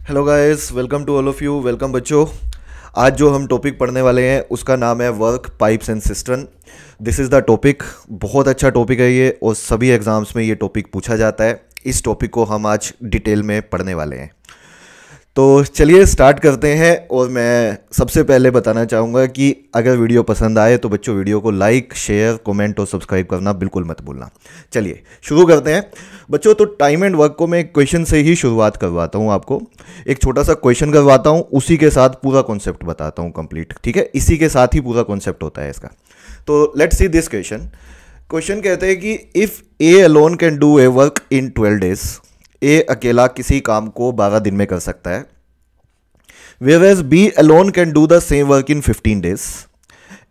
Hello guys, welcome to all of you. वेलकम बच्चों। आज जो हम टॉपिक पढ़ने वाले हैं उसका नाम है work pipes and system. This is the topic. बहुत अच्छा टॉपिक है ये और सभी एग्ज़ाम्स में ये टॉपिक पूछा जाता है। इस टॉपिक को हम आज डिटेल में पढ़ने वाले हैं। तो चलिए स्टार्ट करते हैं। और मैं सबसे पहले बताना चाहूँगा कि अगर वीडियो पसंद आए तो बच्चों वीडियो को लाइक, शेयर, कमेंट और सब्सक्राइब करना बिल्कुल मत भूलना। चलिए शुरू करते हैं बच्चों। तो टाइम एंड वर्क को मैं एक क्वेश्चन से ही शुरुआत करवाता हूँ। आपको एक छोटा सा क्वेश्चन करवाता हूँ, उसी के साथ पूरा कॉन्सेप्ट बताता हूँ कंप्लीट। ठीक है, इसी के साथ ही पूरा कॉन्सेप्ट होता है इसका। तो let's see this question. Question कहते हैं कि if A alone can do a work in 12 days, A अकेला किसी काम को 12 दिन में कर सकता है। Whereas B alone can do the same work in 15 days.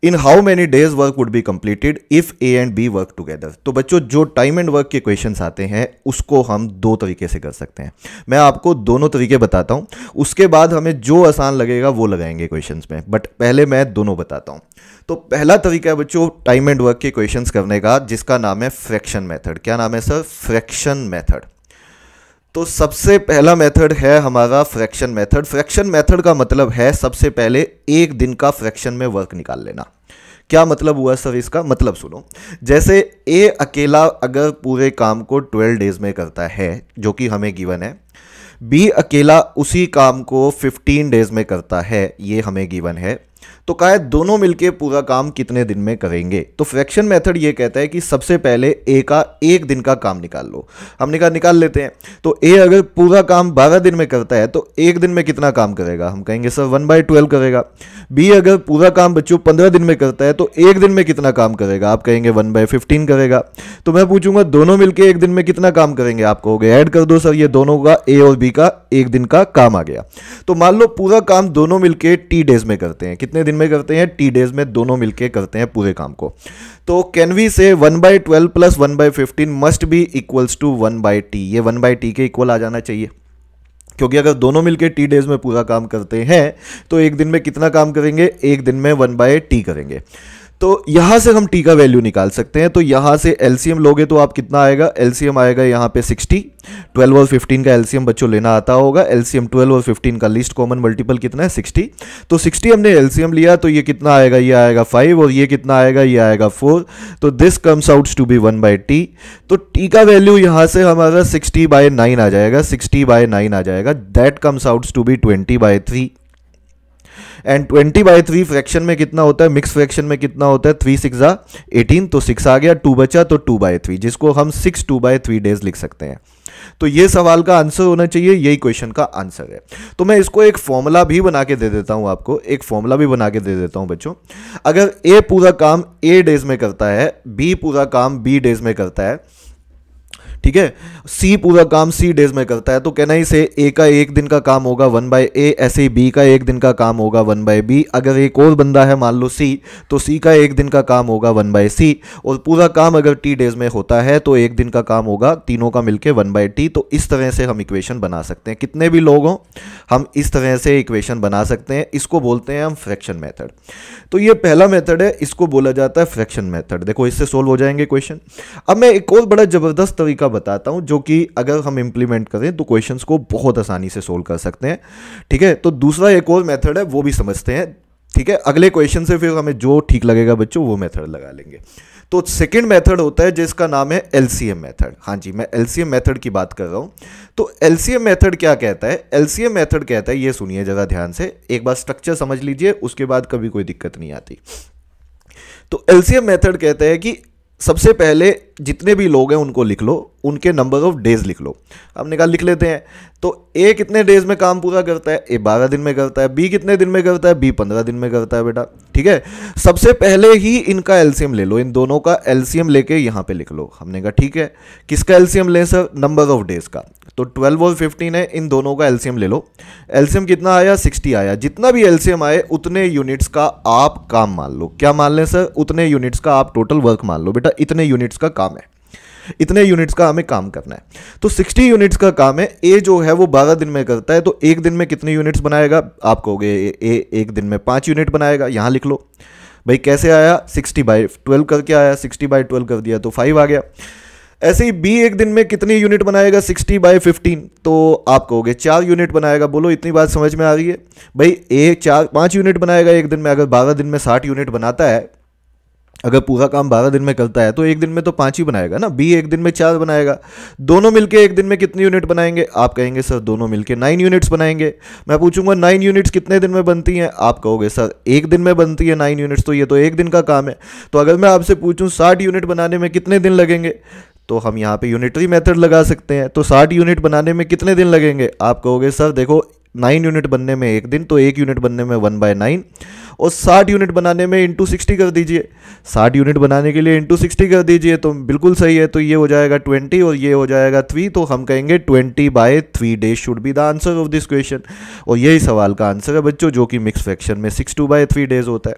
In how many days work would be completed if A and B work together? तो बच्चों जो टाइम एंड वर्क के क्वेश्चंस आते हैं उसको हम दो तरीके से कर सकते हैं। मैं आपको दोनों तरीके बताता हूँ, उसके बाद हमें जो आसान लगेगा वो लगाएंगे क्वेश्चंस में, बट पहले मैं दोनों बताता हूँ। तो पहला तरीका है बच्चों टाइम एंड वर्क के क्वेश्चंस करने का, जिसका नाम है फ्रैक्शन मेथड। क्या नाम है सर? Fraction method. तो सबसे पहला मेथड है हमारा फ्रैक्शन मेथड। फ्रैक्शन मेथड का मतलब है सबसे पहले एक दिन का फ्रैक्शन में वर्क निकाल लेना। क्या मतलब हुआ सर इसका? मतलब सुनो, जैसे ए अकेला अगर पूरे काम को 12 डेज में करता है, जो कि हमें गिवन है, बी अकेला उसी काम को 15 डेज में करता है, ये हमें गिवन है, तो कहा है दोनों मिलके पूरा काम कितने दिन में करेंगे। तो फ्रैक्शन मेथड ये कहता है कि सबसे पहले ए का एक दिन का काम निकाल लो। हमने कहा निकाल लेते हैं। तो ए अगर पूरा काम 12 दिन में करता है तो एक दिन में कितना काम करेगा? हम कहेंगे सर 1/12 करेगा। बी अगर पूरा काम बच्चों 15 दिन में करता है तो एक दिन में कितना काम करेगा? आप कहेंगे 1/15 करेगा। तो मैं पूछूंगा दोनों मिलके एक दिन में कितना काम करेंगे? आप कहोगे ऐड कर दो सर, ये दोनों का ए और बी का एक दिन का काम आ गया। तो मान लो पूरा काम दोनों मिलके टी डेज में करते हैं। कितने दिन में करते हैं? टी डेज में दोनों मिलके करते हैं पूरे काम को। तो can we say 1/12 plus 1/15 must be equals to 1/t। ये 1/t के इक्वल आ जाना चाहिए, क्योंकि अगर दोनों मिलके टी डेज में पूरा काम करते हैं तो एक दिन में कितना काम करेंगे? एक दिन में 1/t करेंगे। तो यहां से हम टी का वैल्यू निकाल सकते हैं। तो यहां से एलसीएम लोगे तो आप कितना आएगा? एलसीएम आएगा यहां पे 60। 12 और 15 का एलसीएम बच्चों लेना आता होगा। एलसीएम 12 और 15 का लीस्ट कॉमन मल्टीपल कितना है? 60। तो 60 हमने एलसीएम लिया तो ये कितना आएगा? ये आएगा 5 और ये कितना आएगा? ये आएगा 4। तो this comes out to be 1/t। तो टी का वैल्यू यहां से हमारा 60/9 आ जाएगा। 60/9 आ जाएगा। That comes out to be 20/3। And 20/3 fraction में कितना होता है? मिक्स फ्रैक्शन में कितना होता है? 3 6 18। तो 6 आ गया, 2 बचा तो 2/3, जिसको हम 6 2/3 डेज लिख सकते हैं। तो ये सवाल का आंसर होना चाहिए, यही क्वेश्चन का आंसर है। तो मैं इसको एक फॉर्मूला भी बना के दे देता हूं आपको। एक फॉर्मूला भी बना के दे देता हूं बच्चों। अगर ए पूरा काम ए डेज में करता है, बी पूरा काम बी डेज में करता है, ठीक है, सी पूरा काम सी डेज में करता है, तो कहना ही से ए का एक दिन का काम होगा 1/a, ऐसे ही बी का एक दिन का काम होगा 1/b। अगर एक और बंदा है मान लो सी, तो सी का एक दिन का काम होगा 1/c। और पूरा काम अगर टी डेज में होता है तो एक दिन का काम होगा तीनों का मिलके 1/t। तो इस तरह से हम इक्वेशन बना सकते हैं। कितने भी लोग हों हम इस तरह से इक्वेशन बना सकते हैं। इसको बोलते हैं हम फ्रैक्शन मेथड। तो ये पहला मेथड है, इसको बोला जाता है फ्रैक्शन मेथड। देखो इससे सोल्व हो जाएंगे क्वेश्चन। अब मैं एक और बड़ा जबरदस्त तरीका बताता हूं जो कि अगर हम इंप्लीमेंट करें तो क्वेश्चंस को बहुत आसानी से सोल्व कर सकते हैं। ठीक है, तो दूसरा एक और मेथड है, वो भी समझते हैं। ठीक है, अगले क्वेश्चन से फिर हमें जो ठीक लगेगा बच्चों वो मेथड लगा लेंगे। तो सेकंड मेथड होता है जिसका नाम है एलसीएम मेथड। हाँ जी, मैं एलसीएम मेथड की बात कर रहा हूं। तो एलसीएम मेथड क्या कहता है? एलसीएम मेथड कहता है, ये सुनिए जरा ध्यान से, एक बार स्ट्रक्चर समझ लीजिए, उसके बाद कभी कोई दिक्कत नहीं आती। तो एलसीएम मेथड कहता है कि सबसे पहले जितने भी लोग हैं उनको लिख लो, उनके नंबर ऑफ डेज लिख लो। हमने कहा लिख लेते हैं। तो ए कितने डेज में काम पूरा करता है? ए 12 दिन में करता है। बी कितने दिन में करता है? बी 15 दिन में करता है बेटा। ठीक है, सबसे पहले ही इनका एलसीएम ले लो, इन दोनों का एलसीएम लेके यहां पे लिख लो। हमने कहा ठीक है, किसका एलसीएम लें सर? नंबर ऑफ डेज का। तो 12 और 15 है, इन दोनों का एलसीएम ले लो। एलसीएम कितना आया? 60 आया। जितना भी एलसीएम आए उतने यूनिट्स का आप काम मान लो। क्या मान लें सर? उतने यूनिट्स का आप टोटल वर्क मान लो। बेटा इतने यूनिट्स का काम है, इतने यूनिट्स का हमें काम करना है। तो 60 यूनिट्स का काम है। ए जो है वो 12 दिन में करता है, तो एक दिन में कितने यूनिट्स बनाएगा? आप कहोगे ए एक दिन में 5 यूनिट बनाएगा। यहां लिख लो भाई, कैसे आया? 60/12 करके आया, 60/12 कर दिया तो 5 आ गया। ऐसे ही बी एक दिन में कितनी यूनिट बनाएगा 60/15, तो आप कहोगे 4 यूनिट बनाएगा। बोलो इतनी बात समझ में आ रही है भाई? ए 5 यूनिट बनाएगा एक दिन में। अगर 12 दिन में 60 यूनिट बनाता है, अगर पूरा काम 12 दिन में करता है तो एक दिन में तो 5 ही बनाएगा ना। बी एक दिन में 4 बनाएगा। दोनों मिलके एक दिन में कितनी यूनिट बनाएंगे? आप कहेंगे सर दोनों मिलके 9 यूनिट्स बनाएंगे। मैं पूछूंगा 9 यूनिट्स कितने दिन में बनती हैं? आप कहोगे सर एक दिन में बनती है 9 यूनिट्स, तो ये तो एक दिन का काम है। तो अगर मैं आपसे पूछूं 60 यूनिट बनाने में कितने दिन लगेंगे, तो हम यहाँ पे यूनिटरी मेथड लगा सकते हैं। तो 60 यूनिट बनाने में कितने दिन लगेंगे? आप कहोगे सर देखो 9 यूनिट बनने में एक दिन, तो 1 यूनिट बनने में 1/9, और 60 यूनिट बनाने में इंटू 60 कर दीजिए। 60 यूनिट बनाने के लिए इंटू 60 कर दीजिए, तो बिल्कुल सही है। तो ये हो जाएगा 20 और ये हो जाएगा 3, तो हम कहेंगे 20/3 days should be the answer of this question. और यही सवाल का आंसर है बच्चों, जो कि मिक्स फ्रैक्शन में 62/3 डेज होता है।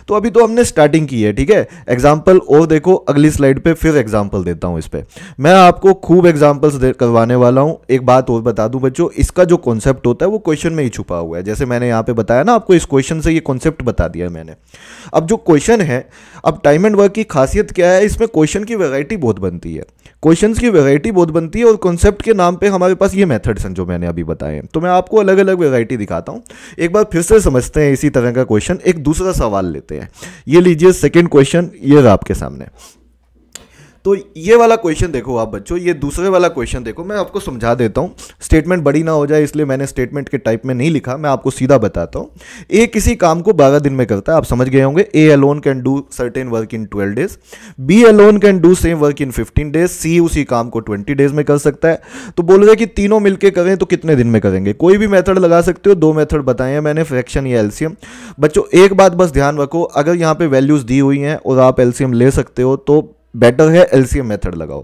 तो अभी तो हमने स्टार्टिंग की है, ठीक है। एग्जाम्पल और देखो अगली स्लाइड पे, फिर एग्जाम्पल देता हूँ इस पर। मैं आपको खूब एग्जाम्पल्स करवाने वाला हूँ। एक बात और बता दूँ बच्चों, इसका जो कॉन्सेप्ट होता है वो क्वेश्चन में ही छुपा हुआ है। जैसे मैंने यहाँ पे बताया ना आपको, इस क्वेश्चन से ये कॉन्सेप्ट बता दिया मैंने। अब जो क्वेश्चन है, अब टाइम एंड वर्क की खासियत क्या है, इसमें क्वेश्चन की वैरायटी बहुत बनती है। क्वेश्चंस की वैरायटी बहुत बनती है और कॉन्सेप्ट के नाम पे हमारे पास ये मेथड्स हैं जो मैंने अभी बताए हैं। तो मैं आपको अलग अलग वैरायटी दिखाता हूं। एक बार फिर से समझते हैं इसी तरह का क्वेश्चन। एक दूसरा सवाल लेते हैं। ये लीजिए सेकंड क्वेश्चन, ये रहा आपके सामने। तो ये वाला क्वेश्चन देखो आप बच्चों, ये दूसरे वाला क्वेश्चन देखो। मैं आपको समझा देता हूँ, स्टेटमेंट बड़ी ना हो जाए इसलिए मैंने स्टेटमेंट के टाइप में नहीं लिखा, मैं आपको सीधा बताता हूँ। ए किसी काम को 12 दिन में करता है, आप समझ गए होंगे। A alone can do certain work in 12 days, B alone can do same work in 15 days, C उसी काम को 20 डेज में कर सकता है। तो बोल रहे कि तीनों मिलकर करें तो कितने दिन में करेंगे? कोई भी मेथड लगा सकते हो, 2 मेथड बताए हैं मैंने, फ्रैक्शन या एलसीएम। बच्चों एक बात बस ध्यान रखो, अगर यहाँ पे वैल्यूज दी हुई हैं और आप एलसीएम ले सकते हो तो बेटर है एलसीएम मेथड लगाओ।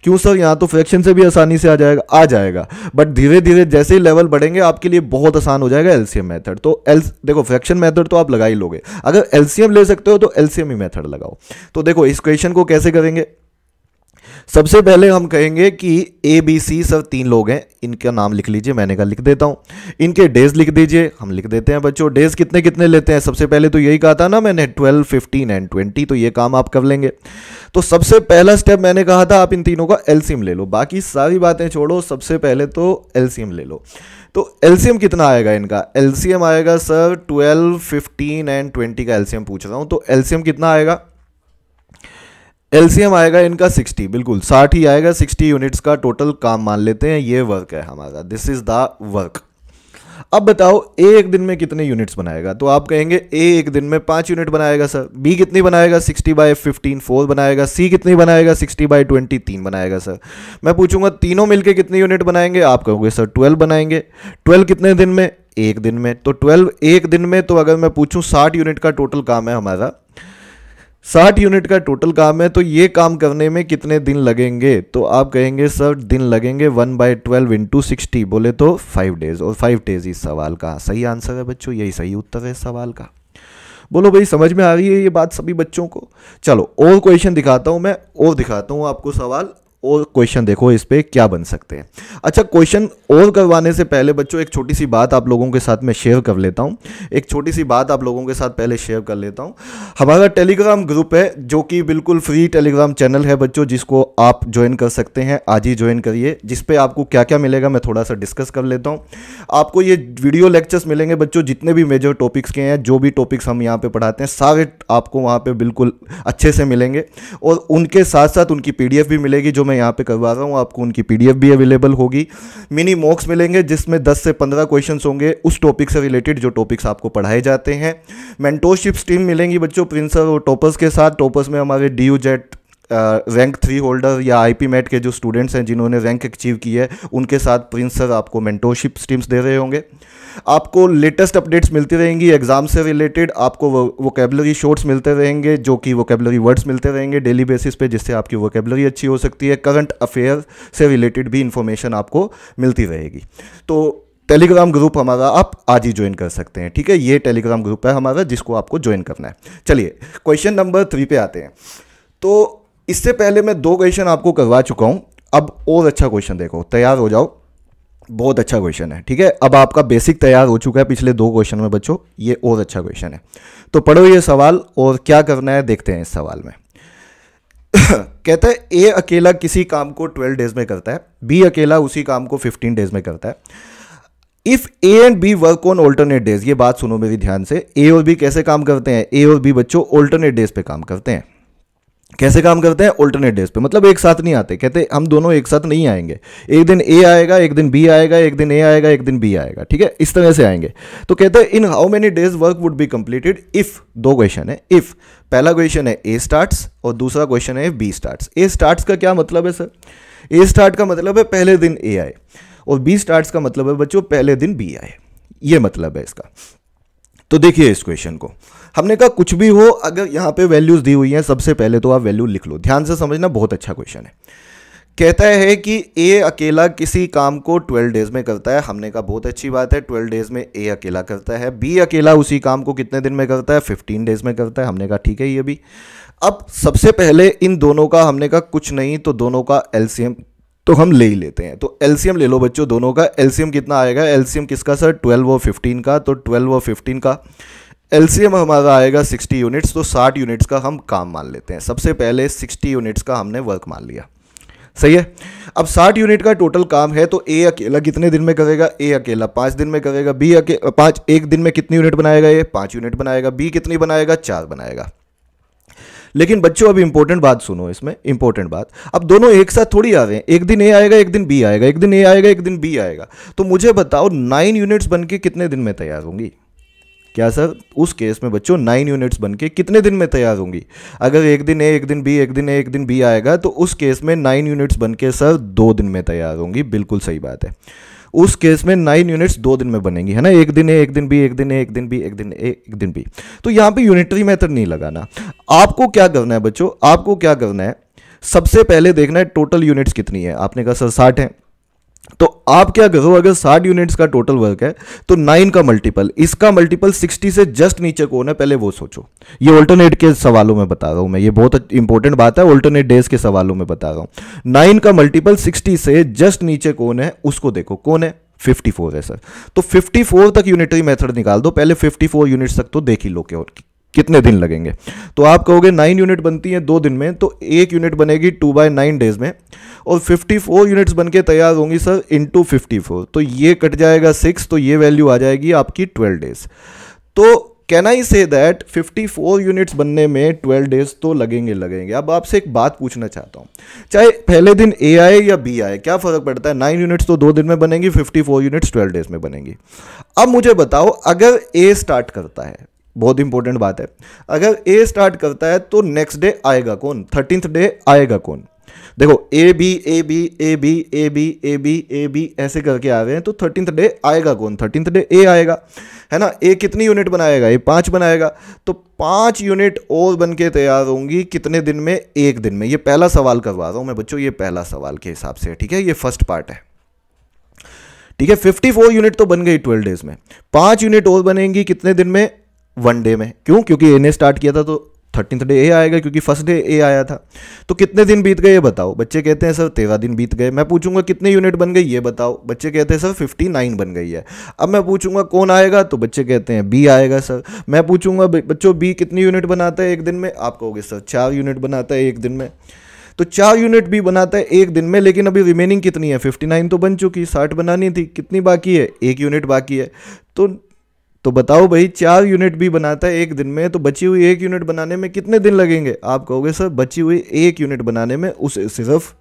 क्यों सर? यहाँ तो फ्रैक्शन से भी आसानी से आ जाएगा, बट धीरे धीरे जैसे ही लेवल बढ़ेंगे आपके लिए बहुत आसान हो जाएगा एलसीएम मेथड। तो देखो फ्रैक्शन मेथड तो आप लगा ही लोगे, अगर एलसीएम ले सकते हो तो एलसीएम ही मेथड लगाओ। तो देखो इस क्वेश्चन को कैसे करेंगे। सबसे पहले हम कहेंगे कि ए बी सी सर 3 लोग हैं, इनका नाम लिख लीजिए, मैंने कहा लिख देता हूं। इनके डेज लिख दीजिए, हम लिख देते हैं बच्चों। डेज कितने कितने लेते हैं? सबसे पहले तो यही कहा था ना मैंने, 12, 15 एंड 20, तो ये काम आप कर लेंगे। तो सबसे पहला स्टेप मैंने कहा था आप इन तीनों का एलसीएम ले लो, बाकी सारी बातें छोड़ो, सबसे पहले तो एलसीएम ले लो। तो एलसीएम कितना आएगा इनका? एलसीएम आएगा सर 12, 15 एंड 20 का एलसीएम पूछ रहा हूं, तो एलसीएम कितना आएगा? एलसीएम आएगा इनका 60, बिल्कुल 60 ही आएगा। 60 यूनिट्स का टोटल काम मान लेते हैं, ये वर्क है हमारा, दिस इज द वर्क। अब बताओ ए एक दिन में कितने यूनिट्स बनाएगा? तो आप कहेंगे ए एक दिन में 5 यूनिट बनाएगा सर। बी कितनी बनाएगा? 60/15 4 बनाएगा। सी कितनी बनाएगा? 60/20 3 बनाएगा सर। मैं पूछूंगा तीनों मिलके कितनी यूनिट बनाएंगे? आप कहोगे सर 12 बनाएंगे। 12 कितने दिन में? एक दिन में। तो 12 एक दिन में, तो अगर मैं पूछूं 60 यूनिट का टोटल काम है हमारा, 60 यूनिट का टोटल काम है, तो ये काम करने में कितने दिन लगेंगे? तो आप कहेंगे सर दिन लगेंगे 1/12 इंटू 60, बोले तो 5 डेज, और 5 डेज इस सवाल का सही आंसर है बच्चों, यही सही उत्तर है इस सवाल का। बोलो भाई समझ में आ रही है ये बात सभी बच्चों को? चलो और क्वेश्चन दिखाता हूं मैं, और दिखाता हूं आपको सवाल और क्वेश्चन, देखो इस पे क्या बन सकते हैं। अच्छा क्वेश्चन और करवाने से पहले बच्चों एक छोटी सी बात आप लोगों के साथ में शेयर कर लेता हूं, एक छोटी सी बात आप लोगों के साथ पहले शेयर कर लेता हूं। हमारा टेलीग्राम ग्रुप है जो कि बिल्कुल फ्री टेलीग्राम चैनल है बच्चों, जिसको आप ज्वाइन कर सकते हैं, आज ही ज्वाइन करिए। जिस पे आपको क्या क्या मिलेगा मैं थोड़ा सा डिस्कस कर लेता हूँ। आपको ये वीडियो लेक्चर्स मिलेंगे बच्चों, जितने भी मेजर टॉपिक्स के हैं, जो भी टॉपिक्स हम यहाँ पे पढ़ाते हैं सारे आपको वहाँ पे बिल्कुल अच्छे से मिलेंगे, और उनके साथ साथ उनकी PDF भी मिलेगी जो मैं यहाँ पे करवा रहा हूँ, आपको उनकी PDF भी अवेलेबल होगी। मिनी मॉक्स मिलेंगे जिसमें 10 से 15 क्वेश्चंस होंगे उस टॉपिक से रिलेटेड जो टॉपिक्स आपको पढ़ाए जाते हैं। मेंटोरशिप स्ट्रीम मिलेंगी बच्चों प्रिंसर और टॉपर्स के साथ। टॉपर्स में हमारे DUJET रैंक 3 होल्डर या IP MET के जो स्टूडेंट्स हैं जिन्होंने रैंक अचीव की है, उनके साथ प्रिंस सर आपको मेंटोरशिप स्ट्रीम्स दे रहे होंगे। आपको लेटेस्ट अपडेट्स मिलती रहेंगी एग्जाम से रिलेटेड, आपको वोकेबलरी शॉर्ट्स मिलते रहेंगे जो कि वोकेबलरी वर्ड्स मिलते रहेंगे डेली बेसिस पे, जिससे आपकी वोकेबलरी अच्छी हो सकती है। करंट अफेयर से रिलेटेड भी इंफॉर्मेशन आपको मिलती रहेगी। तो टेलीग्राम ग्रुप हमारा आप आज ही ज्वाइन कर सकते हैं, ठीक है। ये टेलीग्राम ग्रुप है हमारा जिसको आपको ज्वाइन करना है। चलिए क्वेश्चन नंबर 3 पे आते हैं। तो इससे पहले मैं 2 क्वेश्चन आपको करवा चुका हूं, अब और अच्छा क्वेश्चन देखो, तैयार हो जाओ, बहुत अच्छा क्वेश्चन है, ठीक है। अब आपका बेसिक तैयार हो चुका है पिछले 2 क्वेश्चन में बच्चों, ये और अच्छा क्वेश्चन है। तो पढ़ो ये सवाल और क्या करना है देखते हैं इस सवाल में। कहता है ए अकेला किसी काम को 12 डेज में करता है, बी अकेला उसी काम को 15 डेज में करता है। If A and B work on alternate days, ये बात सुनो मेरी ध्यान से, ए और बी कैसे काम करते हैं, ए और बी बच्चों ऑल्टरनेट डेज पे काम करते हैं। कैसे काम करते हैं, ऑल्टरनेट डेज पे, मतलब एक साथ नहीं आते। कहते हम दोनों एक साथ नहीं आएंगे, एक दिन ए आएगा, एक दिन बी आएगा, एक दिन ए आएगा, एक दिन बी आएगा, ठीक है, इस तरह से आएंगे। तो कहते हैं in how many days work would be completed if, दो क्वेश्चन है, इफ पहला क्वेश्चन है ए स्टार्ट्स और दूसरा क्वेश्चन है बी स्टार्ट्स। ए स्टार्ट्स का क्या मतलब है सर, ए स्टार्ट का मतलब है पहले दिन ए आए, और बी स्टार्ट्स का मतलब है बच्चों पहले दिन बी आए, ये मतलब है इसका। तो देखिए इस क्वेश्चन को, हमने कहा कुछ भी हो, अगर यहाँ पे वैल्यूज दी हुई हैं सबसे पहले तो आप वैल्यू लिख लो, ध्यान से समझना, बहुत अच्छा क्वेश्चन है। कहता है कि ए अकेला किसी काम को 12 डेज में करता है, हमने कहा बहुत अच्छी बात है, 12 डेज में ए अकेला करता है। बी अकेला उसी काम को कितने दिन में करता है, 15 डेज में करता है, हमने कहा ठीक है ये भी। अब सबसे पहले इन दोनों का हमने कहा कुछ नहीं तो दोनों का एलसीएम तो हम ले ही लेते हैं। तो एलसीएम ले लो बच्चों दोनों का, एलसीएम कितना आएगा, एलसीएम किसका सर, 12 और 15 का, तो 12 और 15 का एलसीएम हमारा आएगा 60 यूनिट्स, तो 60 यूनिट्स का हम काम मान लेते हैं। सबसे पहले 60 यूनिट्स का हमने वर्क मान लिया, सही है। अब 60 यूनिट का टोटल काम है, तो ए अकेला कितने दिन में करेगा, ए अकेला 5 दिन में करेगा, बी अकेला 5, एक दिन में कितनी यूनिट बनाएगा, ये 5 यूनिट बनाएगा, बी कितनी बनाएगा, 4 बनाएगा। लेकिन बच्चों अब इंपॉर्टेंट बात सुनो, इसमें इंपॉर्टेंट बात, अब दोनों एक साथ थोड़ी आ रहे हैं, एक दिन ए आएगा एक दिन बी आएगा, एक दिन ए आएगा एक दिन बी आएगा। तो मुझे बताओ 9 यूनिट्स बन के कितने दिन में तैयार होंगी, क्या सर, उस केस में बच्चों 9 यूनिट्स बनके कितने दिन में तैयार होंगी। अगर एक दिन ए एक दिन बी, एक दिन ए एक दिन बी आएगा, तो उस केस में 9 यूनिट्स बनके सर 2 दिन में तैयार होंगी, बिल्कुल सही बात है। उस केस में 9 यूनिट्स 2 दिन में बनेंगी, है ना, एक दिन ए एक दिन बी, एक दिन ए एक दिन बी, एक दिन ए एक दिन बी। तो यहाँ पे यूनिटरी मेथड नहीं लगाना। आपको क्या करना है बच्चों, आपको क्या करना है, सबसे पहले देखना है टोटल यूनिट्स कितनी है। आपने कहा सर 60 है, तो आप क्या करो, अगर 60 यूनिट्स का टोटल वर्क है तो 9 का मल्टीपल, इसका मल्टीपल 60 से जस्ट नीचे कौन है पहले वो सोचो। ये ऑल्टरनेट के सवालों में बता रहा हूं मैं, ये बहुत इंपॉर्टेंट बात है, ऑल्टरनेट डेज के सवालों में बता रहा हूं। 9 का मल्टीपल 60 से जस्ट नीचे कौन है उसको देखो, कौन है, 54 है सर। तो 54 तक यूनिटरी मेथड निकाल दो, पहले 54 यूनिट्स तक तो देख ही लो कि कितने दिन लगेंगे। तो आप कहोगे 9 यूनिट बनती है 2 दिन में, तो 1 यूनिट बनेगी 2/9 डेज में, और 54 यूनिट्स बनके तैयार होंगी सर इंटू 54, तो ये कट जाएगा 6, तो ये वैल्यू आ जाएगी आपकी 12 डेज। तो can I say that 54 units बनने में 12 डेज तो लगेंगे। अब आपसे एक बात पूछना चाहता हूँ, चाहे पहले दिन ए आए या बी आए, क्या फर्क पड़ता है, 9 यूनिट्स तो 2 दिन में बनेंगी, 54 यूनिट्स 12 डेज में बनेंगी। अब मुझे बताओ अगर ए स्टार्ट करता है, बहुत इंपॉर्टेंट बात है, अगर ए स्टार्ट करता है तो नेक्स्ट डे आएगा कौन, 13th डे आएगा कौन। देखो A B A B A B A B A B A B ऐसे करके आ रहे हैं, तो 13th डे आएगा कौन, 13th डे ए आएगा, है ना। ए कितनी यूनिट बनाएगा, ए 5 बनाएगा, तो 5 यूनिट और बन के तैयार होंगी कितने दिन में, एक दिन में। ये पहला सवाल करवा रहा हूं मैं बच्चों, ये पहला सवाल के हिसाब से, ठीक है, ये फर्स्ट पार्ट है, ठीक है। 54 यूनिट तो बन गई 12 डेज में, 5 यूनिट और बनेंगी कितने दिन में, 1 डे में। क्यों, क्योंकि ए ने स्टार्ट किया था तो 13th डे ए आएगा, क्योंकि फर्स्ट डे ए आया था। तो कितने दिन बीत गए ये बताओ, बच्चे कहते हैं सर 13 दिन बीत गए। मैं पूछूंगा कितने यूनिट बन गई ये बताओ, बच्चे कहते हैं सर 59 बन गई है। अब मैं पूछूंगा कौन आएगा, तो बच्चे कहते हैं बी आएगा सर। मैं पूछूंगा बच्चों बी कितनी यूनिट बनाता है एक दिन में, आप कहोगे सर 4 यूनिट बनाता है एक दिन में। तो 4 यूनिट भी बनाता है एक दिन में, लेकिन अभी रिमेनिंग कितनी है, 59 तो बन चुकी, 60 बनानी थी, कितनी बाकी है, 1 यूनिट बाकी है। तो बताओ भाई 4 यूनिट भी बनाता है एक दिन में, तो बची हुई 1 यूनिट बनाने में कितने दिन लगेंगे। आप कहोगे सर बची हुई 1 यूनिट बनाने में उसे सिर्फ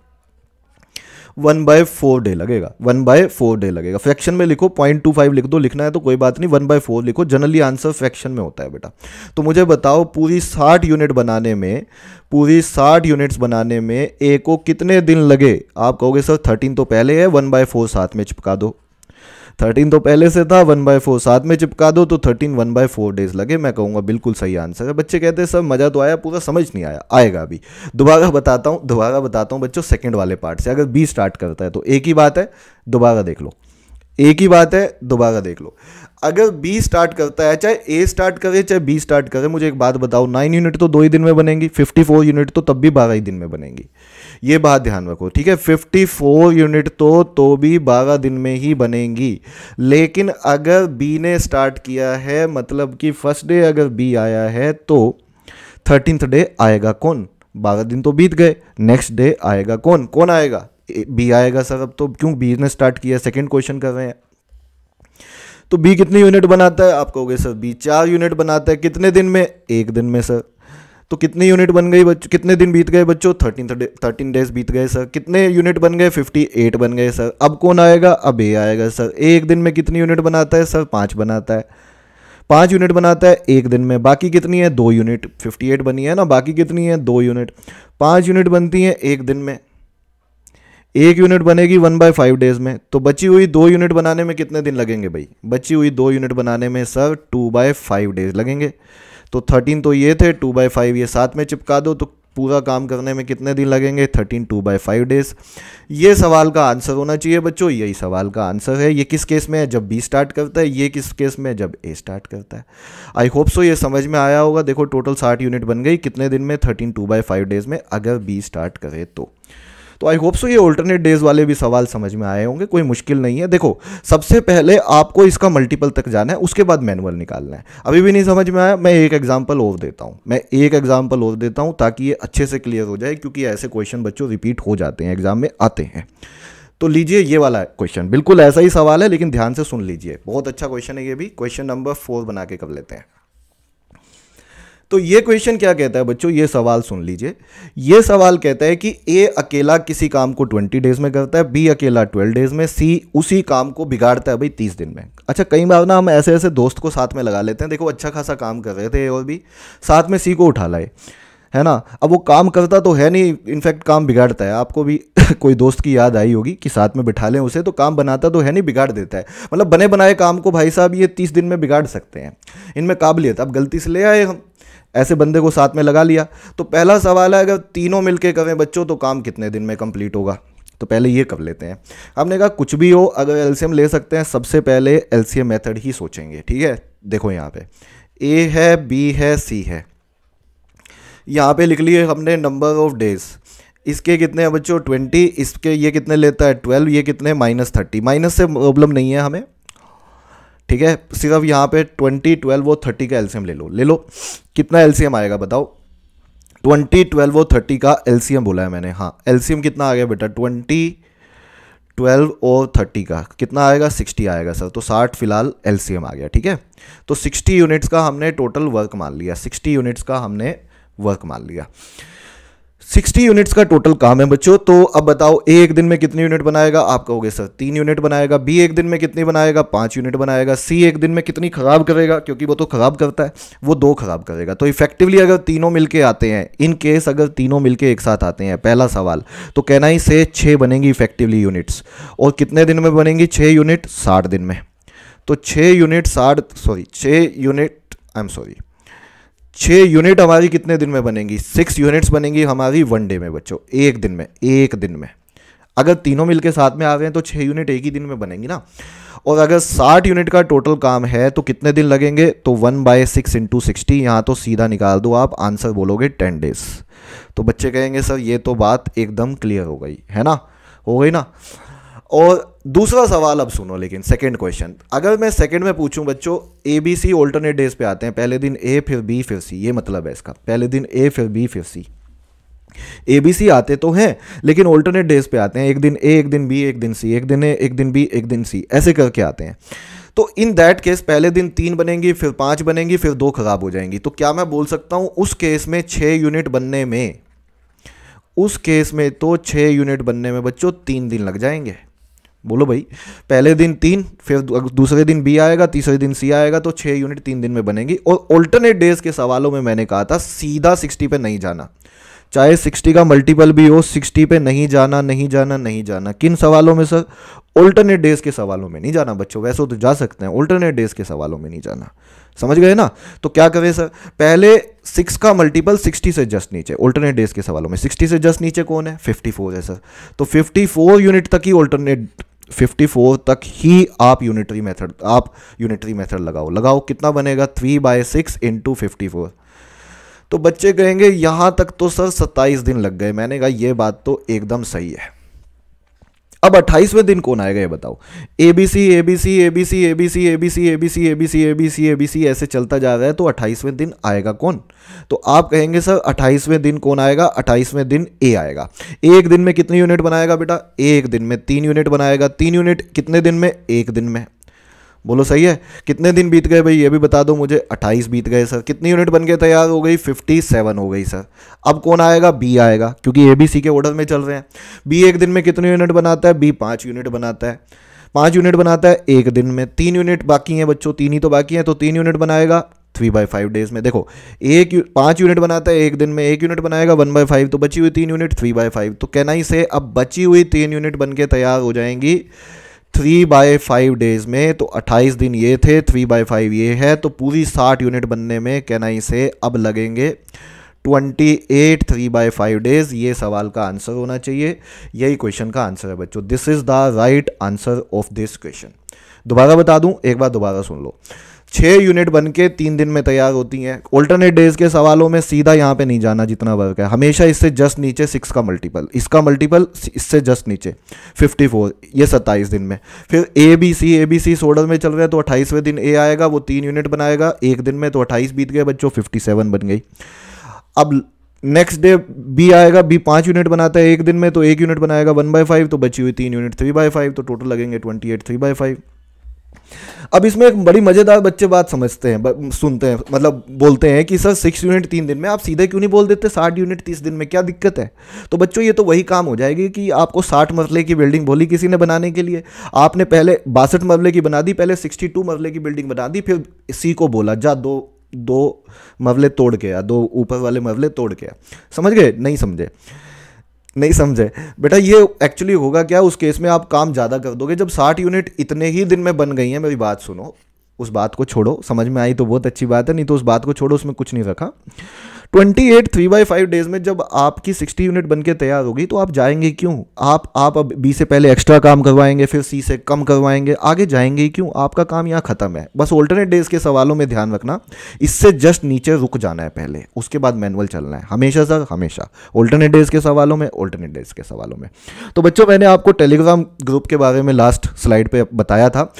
1/4 डे लगेगा, 1/4 डे लगेगा। फ्रैक्शन में लिखो, 0.25 लिख दो, लिखना है तो कोई बात नहीं, 1/4 लिखो, जनरली आंसर फ्रैक्शन में होता है बेटा। तो मुझे बताओ पूरी 60 यूनिट बनाने में, पूरी 60 यूनिट्स बनाने में ए को कितने दिन लगे। आप कहोगे सर 13 तो पहले है, 1/4 साथ में चिपका दो, 13 तो पहले से था, 1/4 साथ में चिपका दो, तो 13 1/4 डेज लगे। मैं कहूँगा बिल्कुल सही आंसर है। बच्चे कहते हैं सर मज़ा तो आया, पूरा समझ नहीं आया, आएगा अभी। दोबारा बताता हूँ बच्चों सेकंड वाले पार्ट से। अगर बी स्टार्ट करता है तो एक ही बात है, दोबारा देख लो, एक ही बात है, दोबारा देख लो। अगर बी स्टार्ट करता है, चाहे ए स्टार्ट करे चाहे बी स्टार्ट करे, मुझे एक बात बताओ, 9 यूनिट तो 2 ही दिन में बनेंगी, 54 यूनिट तो तब भी 12 ही दिन में बनेंगी। ये बात ध्यान रखो, ठीक है। 54 यूनिट तो भी 12 दिन में ही बनेंगी। लेकिन अगर बी ने स्टार्ट किया है, मतलब कि फर्स्ट डे अगर बी आया है, तो 13th डे आएगा कौन, 12 दिन तो बीत गए, नेक्स्ट डे आएगा कौन, कौन आएगा, बी आएगा सर। अब तो क्यों, बी ने स्टार्ट किया, सेकंड क्वेश्चन कर रहे हैं। तो बी कितनी यूनिट बनाता है, आप कहोगे सर बी 4 यूनिट बनाता है, कितने दिन में, 1 दिन में सर। तो कितनी यूनिट बन गई बच्चों, कितने दिन बीत गए बच्चों, 13 डेज बीत गए सर। कितने यूनिट बन गए, 58 बन गए सर। अब कौन आएगा, अब ए आएगा सर। एक दिन में कितनी यूनिट बनाता है सर, 5 बनाता है, 5 यूनिट बनाता है एक दिन में। बाकी कितनी है, 2 यूनिट, 58 बनी है ना, बाकी कितनी है, 2 यूनिट। 5 यूनिट बनती है एक दिन में, 1 यूनिट बनेगी 1/5 डेज में। तो बची हुई 2 यूनिट बनाने में कितने दिन लगेंगे भाई, बची हुई 2 यूनिट बनाने में सर 2/5 डेज लगेंगे। तो 13 तो ये थे, 2/5 ये साथ में चिपका दो, तो पूरा काम करने में कितने दिन लगेंगे, 13 2/5 डेज। ये सवाल का आंसर होना चाहिए बच्चों, यही सवाल का आंसर है। ये किस केस में है, जब बी स्टार्ट करता है, ये किस केस में है, जब ए स्टार्ट करता है। आई होप सो ये समझ में आया होगा। देखो टोटल 60 यूनिट बन गई कितने दिन में, 13 2/5 डेज में, अगर बी स्टार्ट करे तो आई होप सो ये ऑल्टरनेट डेज वाले भी सवाल समझ में आए होंगे, कोई मुश्किल नहीं है। देखो सबसे पहले आपको इसका मल्टीपल तक जाना है, उसके बाद मैनुअल निकालना है। अभी भी नहीं समझ में आया, मैं एक एग्जांपल और देता हूं, ताकि ये अच्छे से क्लियर हो जाए, क्योंकि ऐसे क्वेश्चन बच्चों रिपीट हो जाते हैं, एग्जाम में आते हैं। तो लीजिए ये वाला क्वेश्चन, बिल्कुल ऐसा ही सवाल है, लेकिन ध्यान से सुन लीजिए, बहुत अच्छा क्वेश्चन है ये भी। क्वेश्चन नंबर 4 बना के कर लेते हैं। तो ये क्वेश्चन क्या कहता है बच्चों, ये सवाल सुन लीजिए। ये सवाल कहता है कि ए अकेला किसी काम को 20 डेज में करता है, बी अकेला 12 डेज में, सी उसी काम को बिगाड़ता है भाई 30 दिन में। अच्छा कई बार ना हम ऐसे ऐसे दोस्त को साथ में लगा लेते हैं, देखो अच्छा खासा काम कर रहे थे और भी साथ में सी को उठा लाए, है ना। अब वो काम करता तो है नहीं, इनफैक्ट काम बिगाड़ता है। आपको भी कोई दोस्त की याद आई होगी कि साथ में बिठा लें उसे, तो काम बनाता तो है नहीं, बिगाड़ देता है। मतलब बने बनाए काम को भाई साहब ये 30 दिन में बिगाड़ सकते हैं, इनमें काबिलियत। अब गलती से ले आए हम, ऐसे बंदे को साथ में लगा लिया। तो पहला सवाल है, अगर तीनों मिलके करें बच्चों तो काम कितने दिन में कंप्लीट होगा। तो पहले ये कर लेते हैं। हमने कहा कुछ भी हो, अगर एलसीएम ले सकते हैं, सबसे पहले एलसीएम मेथड ही सोचेंगे, ठीक है। देखो यहाँ पे ए है, बी है, सी है, यहाँ पे लिख लिए हमने नंबर ऑफ डेज। इसके कितने हैं बच्चों, 20, इसके ये कितने लेता है 12, ये कितने -30। माइनस से प्रॉब्लम नहीं है हमें, ठीक है। सिर्फ यहाँ पे 20, 12 और 30 का एलसीएम ले लो। कितना एलसीएम आएगा बताओ, 20, 12 और 30 का एलसीएम बोला है मैंने। हाँ एलसीएम कितना आ गया बेटा, 20, 12 और 30 का कितना आएगा, 60 आएगा सर। तो 60 फिलहाल एलसीएम आ गया, ठीक है। तो 60 यूनिट्स का हमने टोटल वर्क मान लिया, 60 यूनिट्स का हमने वर्क मान लिया। 60 यूनिट्स का टोटल काम है बच्चों। तो अब बताओ ए एक दिन में कितनी यूनिट बनाएगा, आप कहोगे सर 3 यूनिट बनाएगा। बी एक दिन में कितनी बनाएगा, 5 यूनिट बनाएगा। सी एक दिन में कितनी खराब करेगा, क्योंकि वो तो खराब करता है, वो 2 खराब करेगा। तो इफेक्टिवली अगर तीनों मिलके आते हैं, इन केस अगर तीनों मिलके एक साथ आते हैं, पहला सवाल, तो कहना ही से 6 बनेंगी इफेक्टिवली यूनिट्स। और कितने दिन में बनेंगी 6 यूनिट, 60 दिन में। तो 6 यूनिट 6 यूनिट हमारी कितने दिन में बनेंगी, 6 यूनिट्स बनेंगी हमारी 1 डे में बच्चों, एक दिन में। अगर तीनों मिलके साथ में आ गए हैं तो 6 यूनिट एक ही दिन में बनेंगी ना। और अगर 60 यूनिट का टोटल काम है तो कितने दिन लगेंगे, तो 1/6 × 60, यहाँ तो सीधा निकाल दो आप, आंसर बोलोगे 10 डेज। तो बच्चे कहेंगे सर ये तो बात एकदम क्लियर हो गई, है ना, हो गई ना। और दूसरा सवाल अब सुनो, लेकिन सेकंड क्वेश्चन, अगर मैं सेकंड में पूछूं बच्चों, A B C alternate days पे आते हैं, पहले दिन ए फिर बी फिर सी, ये मतलब है इसका, पहले दिन ए फिर बी फिर सी। ए बी सी आते तो हैं लेकिन ऑल्टरनेट डेज पे आते हैं, एक दिन ए एक दिन बी एक दिन सी, एक दिन ए एक दिन बी एक दिन सी, ऐसे करके आते हैं। तो इन दैट केस पहले दिन 3 बनेंगी, फिर 5 बनेंगी, फिर 2 खराब हो जाएंगी। तो क्या मैं बोल सकता हूं उस केस में 6 यूनिट बनने में, उस केस में तो 6 यूनिट बनने में बच्चों 3 दिन लग जाएंगे। बोलो भाई, पहले दिन 3, फिर दूसरे दिन बी आएगा, तीसरे दिन सी आएगा, तो 6 यूनिट 3 दिन में बनेगी। और ऑल्टरनेट डेज के सवालों में मैंने कहा था सीधा 60 पे नहीं जाना, चाहे 60 का मल्टीपल भी हो, 60 पे नहीं जाना। किन सवालों में सर, ऑल्टरनेट डेज के सवालों में नहीं जाना बच्चों। वैसे तो जा सकते हैं, ऑल्टरनेट डेज के सवालों में नहीं जाना, समझ गए ना। तो क्या करें सर, पहले 6 का मल्टीपल 60 से जस्ट नीचे, ऑल्टरनेट डेज के सवालों में 60 से जस्ट नीचे कौन है, 54 है सर। तो 54 यूनिट तक ही ऑल्टरनेट, 54 तक ही आप यूनिटरी मेथड लगाओ। कितना बनेगा, 3/6 × 54। तो बच्चे कहेंगे यहां तक तो सर 27 दिन लग गए। मैंने कहा यह बात तो एकदम सही है। अब 28वें दिन कौन आएगा ये बताओ। A B C A B C A B C A B C A B C A B C A B C A B C A B C ऐसे चलता जा रहा है, तो 28वें दिन आएगा कौन? तो आप कहेंगे सर 28वें दिन कौन आएगा? 28वें दिन ए आएगा। एक दिन में कितनी यूनिट बनाएगा बेटा? एक दिन में 3 यूनिट बनाएगा। 3 यूनिट कितने दिन में? एक दिन में। बोलो सही है। कितने दिन बीत गए भाई ये भी बता दो मुझे। 28 बीत गए सर। कितनी यूनिट बन के तैयार हो गई? 57 हो गई सर। अब कौन आएगा? बी आएगा, क्योंकि ए बी सी के ऑर्डर में चल रहे हैं। बी एक दिन में कितनी यूनिट बनाता है? बी 5 यूनिट बनाता है। 5 यूनिट बनाता है एक दिन में। 3 यूनिट बाकी हैं बच्चों, 3 ही तो बाकी हैं, तो 3 यूनिट बनाएगा 3/5 डेज में। देखो 5 यूनिट बनाता है एक दिन में, 1 यूनिट बनाएगा 1/5, तो बची हुई 3 यूनिट 3/5। तो कहना ही से अब बची हुई 3 यूनिट बन के तैयार हो जाएंगी 3/5 डेज में। तो 28 दिन ये थे, 3/5 ये है, तो पूरी 60 यूनिट बनने में कहना ही से अब लगेंगे 28 3/5 डेज। ये सवाल का आंसर होना चाहिए, यही क्वेश्चन का आंसर है बच्चों। This is the right answer of this question. दोबारा बता दूं, एक बार दोबारा सुन लो। 6 यूनिट बन के 3 दिन में तैयार होती हैं। ऑल्टरनेट डेज के सवालों में सीधा यहाँ पे नहीं जाना जितना वर्क है, हमेशा इससे जस्ट नीचे 6 का मल्टीपल, इसका मल्टीपल इससे जस्ट नीचे 54, ये 27 दिन में। फिर ए बी सी इस ऑर्डर में चल रहे हैं, तो 28वें दिन ए आएगा, वो 3 यूनिट बनाएगा एक दिन में, तो 28 बीत गए बच्चों, 57 बन गई। अब नेक्स्ट डे बी आएगा, बी 5 यूनिट बनाता है एक दिन में, तो 1 यूनिट बनाएगा 1/5, तो बची हुई 3 यूनिट 3/5, तो टोटल लगेंगे 28 3/5। अब इसमें एक बड़ी मजेदार बच्चे बात समझते हैं, सुनते हैं, मतलब बोलते हैं कि सर 6 यूनिट 3 दिन में, आप सीधे क्यों नहीं बोल देते 60 यूनिट 30 दिन में, क्या दिक्कत है? तो बच्चों ये तो वही काम हो जाएगी कि आपको 60 मरले की बिल्डिंग बोली किसी ने बनाने के लिए, आपने पहले 62 मरले की बना दी, पहले 62 मरले की बिल्डिंग बना दी, फिर सी को बोला जा दो मरले तोड़ के आ, 2 ऊपर वाले मरले तोड़ के आ। समझ गए? नहीं समझे? नहीं समझे बेटा। ये एक्चुअली होगा क्या, उस केस में आप काम ज़्यादा कर दोगे। जब 60 यूनिट इतने ही दिन में बन गई हैं, मेरी बात सुनो, उस बात को छोड़ो, समझ में आई तो बहुत अच्छी बात है, नहीं तो उस बात को छोड़ो, उसमें कुछ नहीं रखा। 28 3/5 डेज में जब आपकी 60 यूनिट बन के तैयार होगी, तो आप जाएंगे क्यों? आप अब बी से पहले एक्स्ट्रा काम करवाएंगे, फिर सी से कम करवाएंगे, आगे जाएंगे क्यों? आपका काम यहाँ खत्म है। बस ऑल्टरनेट डेज के सवालों में ध्यान रखना, इससे जस्ट नीचे रुक जाना है पहले, उसके बाद मैनुअल चलना है हमेशा सर, हमेशा ऑल्टरनेट डेज के सवालों में, ऑल्टरनेट डेज के सवालों में। तो बच्चों मैंने आपको टेलीग्राम ग्रुप के बारे में लास्ट स्लाइड पे बताया था,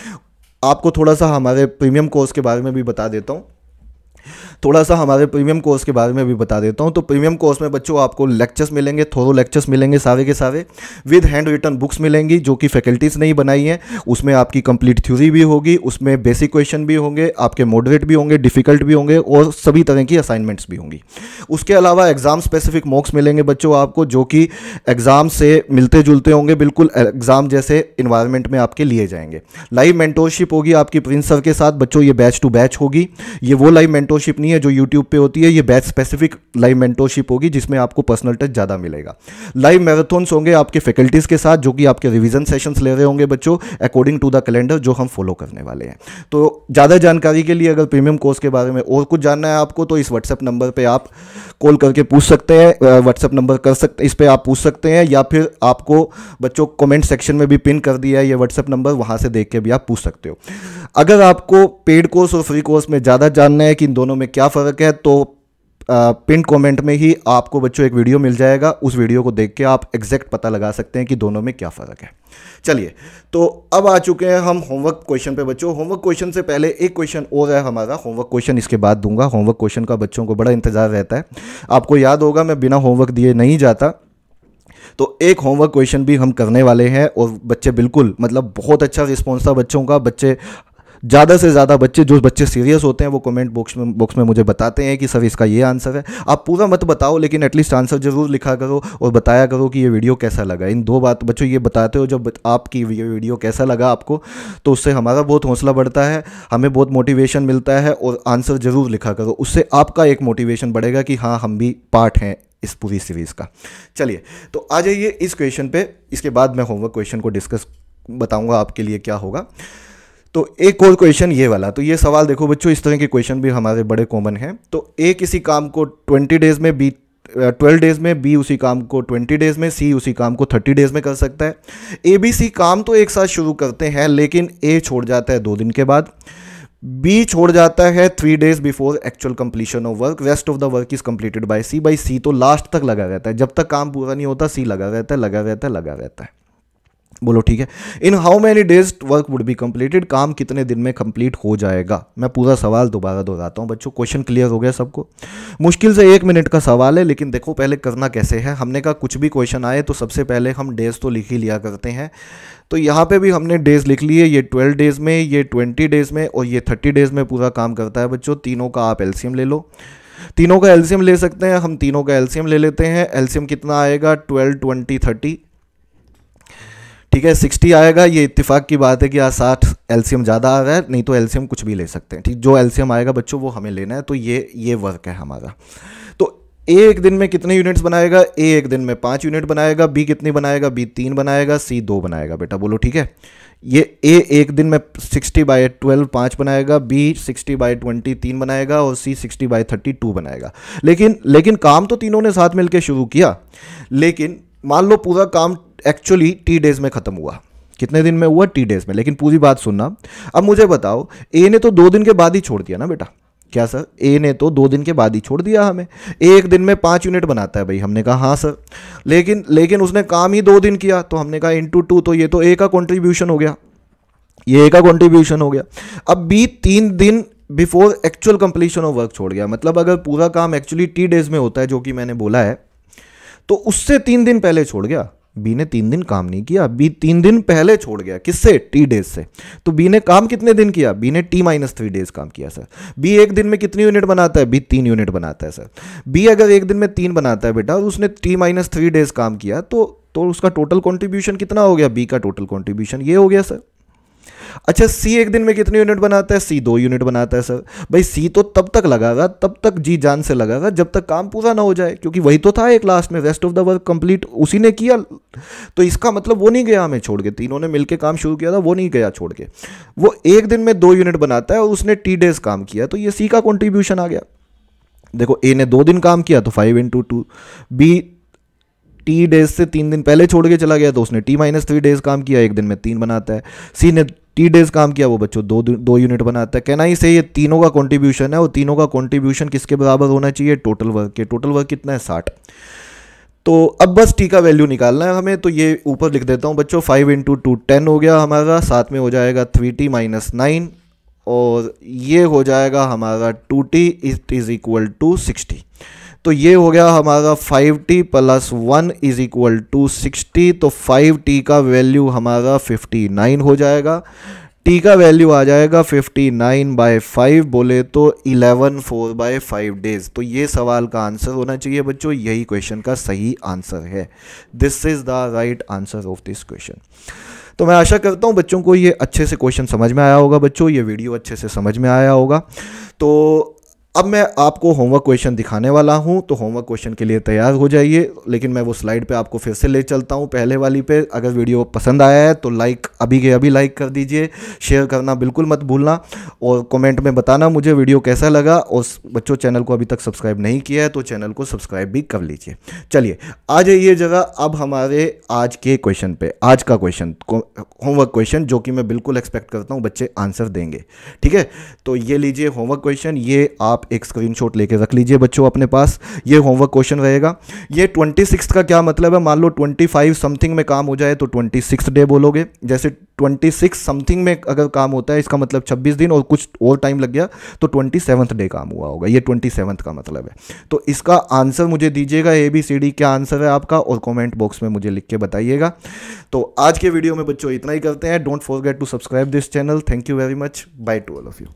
आपको थोड़ा सा हमारे प्रीमियम कोर्स के बारे में भी बता देता हूँ। तो प्रीमियम कोर्स में बच्चों आपको लेक्चर्स मिलेंगे, थोरो लेक्चर्स मिलेंगे सारे के सारे, विद हैंड रिटन बुक्स मिलेंगी जो कि फैकल्टीज़ ने ही बनाई हैं। उसमें आपकी कंप्लीट थ्योरी भी होगी, उसमें बेसिक क्वेश्चन भी होंगे, आपके मॉडरेट भी होंगे, डिफिकल्ट भी होंगे, और सभी तरह की असाइनमेंट्स भी होंगी। उसके अलावा एग्जाम स्पेसिफिक मॉक्स मिलेंगे बच्चों आपको, जो कि एग्जाम से मिलते जुलते होंगे, बिल्कुल एग्जाम जैसे इन्वायरमेंट में आपके लिए जाएंगे। लाइव मेंटोरशिप होगी आपकी प्रिंस सर के साथ बच्चों, ये बैच टू बैच होगी, ये वो लाइव मेंटोरशिप नहीं है जो यूट्यूब पे होती है, ये बैच स्पेसिफिक लाइव मेंटोरशिप होगी जिसमें आपको पर्सनल टच ज़्यादा मिलेगा। लाइव मैराथन्स होंगे आपके फैकल्टीज़ के साथ, जो कि आपके रिवीजन सेशंस ले रहे होंगे बच्चों अकॉर्डिंग टू द कैलेंडर जो हम फॉलो करने वाले हैं। तो ज़्यादा जानकारी के लिए अगर प्रीमियम कोर्स के बारे में और कुछ जानना है आपको, तो इस व्हाट्सएप नंबर पर आप कॉल करके पूछ सकते हैं, व्हाट्सएप नंबर कर सकते, इस पर आप पूछ सकते हैं, या फिर आपको बच्चों कमेंट सेक्शन में भी पिन कर दिया है ये व्हाट्सएप नंबर, वहाँ से देख के भी आप पूछ सकते हो। अगर आपको पेड कोर्स और फ्री कोर्स में ज़्यादा जानना है कि इन दोनों में क्या फ़र्क है, तो पिन कमेंट में ही आपको बच्चों एक वीडियो मिल जाएगा, उस वीडियो को देख के आप एग्जैक्ट पता लगा सकते हैं कि दोनों में क्या फ़र्क है। चलिए, तो अब आ चुके हैं हम होमवर्क क्वेश्चन पे बच्चों। होमवर्क क्वेश्चन से पहले एक क्वेश्चन और है हमारा, होमवर्क क्वेश्चन इसके बाद दूंगा। होमवर्क क्वेश्चन का बच्चों को बड़ा इंतजार रहता है, आपको याद होगा मैं बिना होमवर्क दिए नहीं जाता, तो एक होमवर्क क्वेश्चन भी हम करने वाले हैं, और बच्चे बिल्कुल मतलब बहुत अच्छा रिस्पॉन्स था बच्चों का। बच्चे ज़्यादा से ज़्यादा जो बच्चे सीरियस होते हैं वो कमेंट बॉक्स में मुझे बताते हैं कि सर इसका ये आंसर है। आप पूरा मत बताओ, लेकिन एटलीस्ट आंसर जरूर लिखा करो और बताया करो कि ये वीडियो कैसा लगा। इन 2 बात बच्चों ये बताते हो, जब आपकी ये वीडियो कैसा लगा आपको, तो उससे हमारा बहुत हौसला बढ़ता है, हमें बहुत मोटिवेशन मिलता है, और आंसर ज़रूर लिखा करो, उससे आपका एक मोटिवेशन बढ़ेगा कि हाँ हम भी पार्ट हैं इस पूरी सीरीज़ का। चलिए, तो आ जाइए इस क्वेश्चन पे, इसके बाद मैं होमवर्क क्वेश्चन को डिस्कस बताऊंगा आपके लिए क्या होगा। तो एक और क्वेश्चन ये वाला, तो ये सवाल देखो बच्चों, इस तरह के क्वेश्चन भी हमारे बड़े कॉमन हैं। तो ए किसी काम को 20 डेज में, बी 12 डेज में, बी उसी काम को 20 डेज में, सी उसी काम को 30 डेज में कर सकता है। ए बी सी काम तो एक साथ शुरू करते हैं, लेकिन ए छोड़ जाता है 2 दिन के बाद, बी छोड़ जाता है 3 days before actual completion of work, rest of the work is completed by C. By C तो लास्ट तक लगा रहता है, जब तक काम पूरा नहीं होता सी लगा रहता है, लगा रहता है, लगा रहता है। बोलो ठीक है। In how many days work would be completed, काम कितने दिन में कंप्लीट हो जाएगा। मैं पूरा सवाल दोबारा दोहराता हूँ बच्चों, क्वेश्चन क्लियर हो गया सबको। मुश्किल से 1 मिनट का सवाल है, लेकिन देखो पहले करना कैसे है। हमने कहा कुछ भी क्वेश्चन आए तो सबसे पहले हम डेज तो लिख ही लिया करते हैं। तो यहाँ पे भी हमने डेज लिख लिए, ये 12 डेज में, ये 20 डेज में और ये 30 डेज में पूरा काम करता है बच्चों। तीनों का आप एलसीएम ले लो, तीनों का एलसीएम ले सकते हैं हम, तीनों का एलसीएम ले लेते हैं। एलसीएम कितना आएगा, 12, 20, 30, ठीक है 60 आएगा। ये इत्तेफाक की बात है कि आज 60 एलसीएम ज़्यादा आ रहा है, नहीं तो एलसीएम कुछ भी ले सकते हैं, ठीक। जो एलसीएम आएगा बच्चों वो हमें लेना है। तो ये वर्क है हमारा। तो ए एक दिन में कितने यूनिट्स बनाएगा, ए एक दिन में 5 यूनिट बनाएगा। बी कितनी बनाएगा, बी 3 बनाएगा। सी 2 बनाएगा बेटा, बोलो ठीक है। ये ए एक दिन में 60/12 5 बनाएगा, बी 60/20 3 बनाएगा और सी 60/30 2 बनाएगा। लेकिन काम तो तीनों ने साथ मिलकर शुरू किया, लेकिन मान लो पूरा काम एक्चुअली टी डेज में खत्म हुआ। कितने दिन में हुआ, टी डेज में। लेकिन पूरी बात सुनना, अब मुझे बताओ, ए ने तो 2 दिन के बाद ही छोड़ दिया ना बेटा। क्या सर, ए ने तो 2 दिन के बाद ही छोड़ दिया हमें। एक दिन में 5 यूनिट बनाता है भाई, हमने कहा हाँ सर। लेकिन उसने काम ही 2 दिन किया, तो हमने कहा इंटू 2, तो ये तो ए का कॉन्ट्रीब्यूशन हो गया, ये ए का कॉन्ट्रीब्यूशन हो गया। अब बी 3 दिन before actual completion of work छोड़ गया। मतलब अगर पूरा काम एक्चुअली टी डेज में होता है, जो कि मैंने बोला है, तो उससे 3 दिन पहले छोड़ गया। बी ने 3 दिन काम नहीं किया, बी 3 दिन पहले छोड़ गया। किससे, टी डेज से। तो बी ने काम कितने दिन किया, बी ने T-3 डेज काम किया सर। बी एक दिन में कितनी यूनिट बनाता है, बी 3 यूनिट बनाता है सर। बी अगर एक दिन में 3 बनाता है बेटा और उसने T-3 डेज काम किया, तो उसका टोटल कॉन्ट्रीब्यूशन कितना हो गया, बी का टोटल कॉन्ट्रीब्यूशन ये हो गया सर। अच्छा, सी एक दिन में कितनी यूनिट बनाता है, सी 2 यूनिट बनाता है सर। भाई सी तो तब तक लगागा, तब तक जी जान से लगागा जब तक काम पूरा ना हो जाए, क्योंकि वही तो था एक लास्ट में, rest of the work complete उसी ने किया। तो इसका मतलब वो नहीं गया हमें छोड़ के, तीनों ने मिलकर काम शुरू किया था, वो नहीं गया छोड़ के। वो एक दिन में 2 यूनिट बनाता है और उसने टी डेज काम किया, तो ये सी का कॉन्ट्रीब्यूशन आ गया। देखो ए ने 2 दिन काम किया तो 5 × 2, बी टी डेज से 3 दिन पहले छोड़ के चला गया तो उसने T-3 डेज काम किया, एक दिन में 3 बनाता है। सी ने टी डेज काम किया, वो बच्चों 2 यूनिट बनाता है। कहना ही से ये तीनों का कंट्रीब्यूशन है, और तीनों का कंट्रीब्यूशन किसके बराबर होना चाहिए, टोटल वर्क के। टोटल वर्क कितना है, 60। तो अब बस टी का वैल्यू निकालना है हमें, तो ये ऊपर लिख देता हूँ बच्चों, 5 × 2 10 हो गया हमारा, साथ में हो जाएगा 3T - 9 और ये हो जाएगा हमारा 2T = 60। तो ये हो गया हमारा 5T + 1 = 60। तो 5T का वैल्यू हमारा 59 हो जाएगा। T का वैल्यू आ जाएगा 59/5, बोले तो 11/4/5 डेज। तो ये सवाल का आंसर होना चाहिए बच्चों, यही क्वेश्चन का सही आंसर है। This is the right answer of this question. तो मैं आशा करता हूँ बच्चों को ये अच्छे से क्वेश्चन समझ में आया होगा बच्चों, ये वीडियो अच्छे से समझ में आया होगा। तो अब मैं आपको होमवर्क क्वेश्चन दिखाने वाला हूं, तो होमवर्क क्वेश्चन के लिए तैयार हो जाइए। लेकिन मैं वो स्लाइड पे आपको फिर से ले चलता हूं, पहले वाली पे। अगर वीडियो पसंद आया है तो लाइक अभी के अभी लाइक कर दीजिए, शेयर करना बिल्कुल मत भूलना, और कमेंट में बताना मुझे वीडियो कैसा लगा। और बच्चों, चैनल को अभी तक सब्सक्राइब नहीं किया है तो चैनल को सब्सक्राइब भी कर लीजिए। चलिए आ जाइए जगह अब हमारे आज के क्वेश्चन पे। आज का क्वेश्चन होमवर्क क्वेश्चन, जो कि मैं बिल्कुल एक्सपेक्ट करता हूँ बच्चे आंसर देंगे, ठीक है। तो ये लीजिए होमवर्क क्वेश्चन, ये आप एक स्क्रीनशॉट लेके रख लीजिए बच्चों अपने पास। ये होमवर्क क्वेश्चन रहेगा। ये 26 का क्या मतलब है, मान लो 25 समथिंग में काम हो जाए तो 26 डे बोलोगे। जैसे 26 समथिंग में अगर काम होता है, इसका मतलब 26 दिन और कुछ और टाइम लग गया तो 27th डे काम हुआ होगा। ये 27th का मतलब है। तो इसका आंसर मुझे दीजिएगा, ABCD क्या आंसर है आपका, और कमेंट बॉक्स में मुझे लिख के बताइएगा। तो आज के वीडियो में बच्चों इतना ही करते हैं। Don't forget to subscribe this channel. Thank you very much. Bye to all of you.